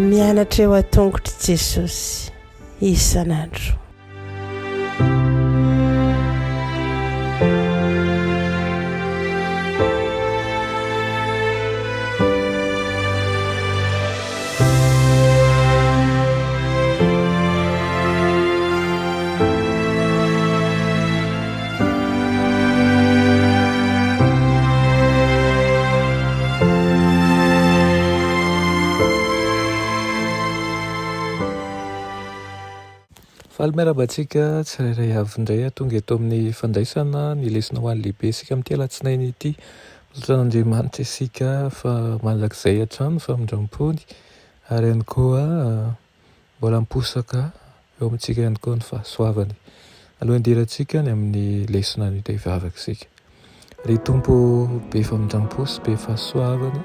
Mianatra eo a-tongotry Jesosy isan'andro. Faly miarabantsika tsirairay avy indray tonga eto amin'ny fandraisana ny lesona ho an'ny lehibe isika amin'ity alatsinainy ity. Misaotra an'Andriamanitra isika fa mandrakizay hatrany famindram-pony ary ihany koa mbola miposaka eo amintsika ihany koa ny fahasoavany. Aloha indirantsika ny amin'ny lesona ny tevavaka isika. Ry Tompo be famindram-po sy be fahasoavana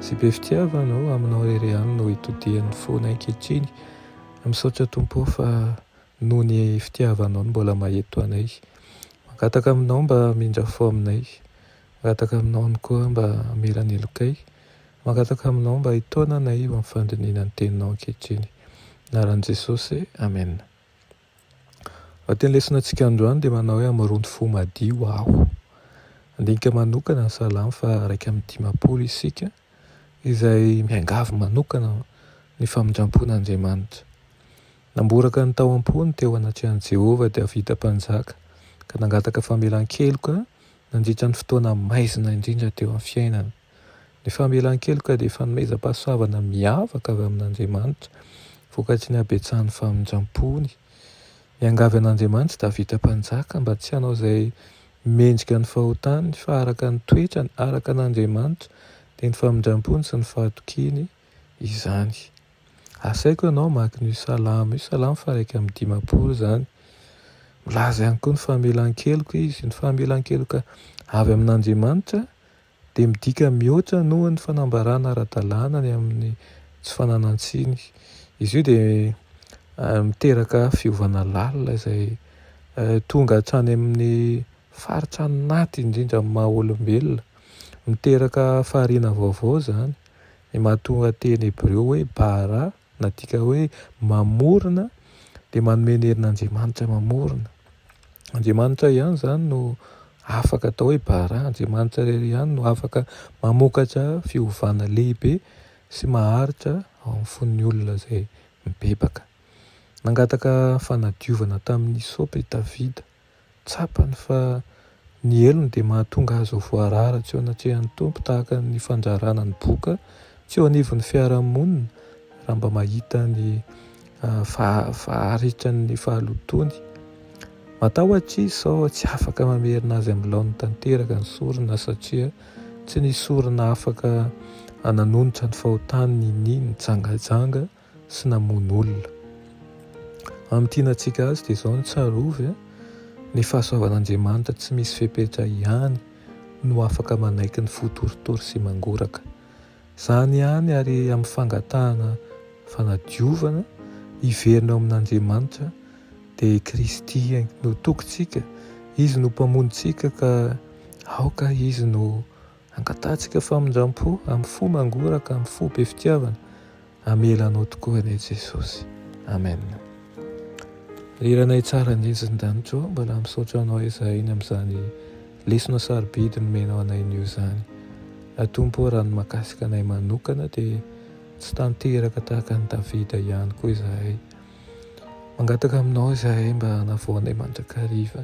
sy be fitiavana aminao irery ihany no hitodihan'ny fonay ankehitriny. Misaotra Tompo fa noho ny fitiavanao no mbola maheto anay. Mangataka aminao mba mindra fo aminay. Mangataka aminao ihany koa mba miranelokay. Mangataka aminao mba hitaona anay eo amin'ny fandiniana ny teninao ankehitriny. Anaran'i Jesosy, amen. Teny lesonantsika androany dia manao hoe amorony fo madio aho. Andinika manokana ny salamo fa 1:10 isika izay miangavy manokana ny famindram-pon'Andriamanitra. Namboraka ny tao am-pony teo anatrehan'i Jehovah dia vita mpanjaka ka nangataka famelan-keloka nandritra ny fotoana maizina indrindra teo amin'ny fiainana. Ny famelan-keloka dia fanomezam-pahasoavana miavaka avy amin'Andriamanitra vokatry ny habetsahan'ny famindram-pony. Ny angavy an'Andriamanitra dia vita mpanjaka mba tsy hanao izay mendrika ny fahotany fa araka ny toetrany, araka an'Andriamanitra dia ny famindram-pony sy ny fahatokiany izany. Asaiko ianao maka ny salamo io, salamo fa 1:10 izany. Milaza ihany koa ny famelan-keloka izy, ny famelan-keloka avy amin'Andriamanitra dia midika mihoatra noho ny fanambarana ara-dalàna ny amin'ny tsy fananan-tsiny. Izy io dia miteraka fiovana lalina izay tonga hatrany amin'ny faritra anaty indrindra amin'ny maha olombelona. Miteraka fahariana vaovao izany. Ny mahatonga teny Hebreo hoe bara nadika hoe mamorona dia manome ny herin'Andriamanitra mamorona. Andriamanitra ihany izany no afaka atao hoe bara. Andriamanitra irery ihany no afaka mamokatra fiovana lehibe sy maharitra ao amin'ny fon'ny olona izay mibebaka. Nangataka fanadiovana tamin'ny sopy Davida. Tsapany fa ny elony dia mahatonga azy ho voarara tsy eo anatrehan'ny Tompo tahaka ny fandrarana ny boka tsy eo anivon'ny fiarahamonina raha mba mahita ny faharitran'ny fahalotony. Matahotra izy sao tsy afaka mamerina azy amin'ny laony tanteraka ny sorona satria tsy ny sorona afaka nanonitra ny fahotany niny nitsangajanga sy namono olona. Amin'ny tianantsika azy dia izao ny tsarovy ny fahasoavan'Andriamanitra tsy misy fepetra ihany no afaka manaiky ny fotoritory sy mangoraka. Izany ihany ary amin'ny fangatahana fanadiovana iverina ao amin'Andriamanitra dia Kristy no tokontsika. Izy no mpamonitsika ka aoka izy no angatahntsika famindram-po amin'ny fo mangoraka, amin'ny fo be fitiavana. Amelanao tokoa anay Jesosy. Amen. Riranay tsara indrindran-danitra mbola misaotra anao izahiny amin'izany lesona sarobidy nomenao anay nio izany. Tompo raha ny mahakasika anay manokana dia tsy tanteraka tahaka ny Davida ihany koa izahay. Mangataka aminao izahay mba hanavoanay mandrakariva.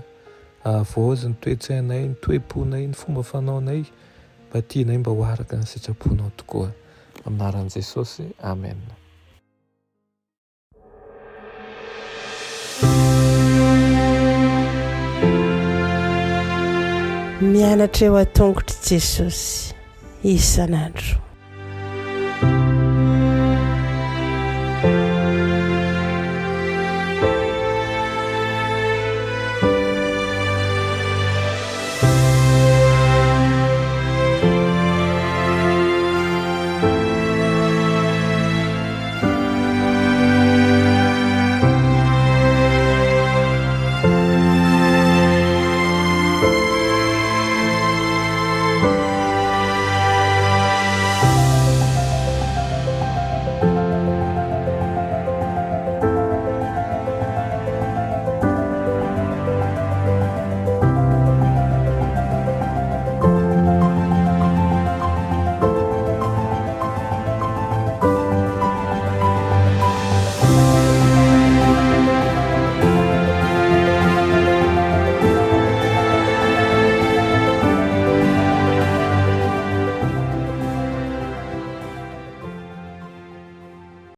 Ahavozy ny toe-tsainay, ny toe-ponay, ny fomba fanaonay mba tianay mba ho araka ny sitraponao tokoa. Anaran'i Jesosy, amen. Mianatra eo a-tongotry Jesosy isan'andro.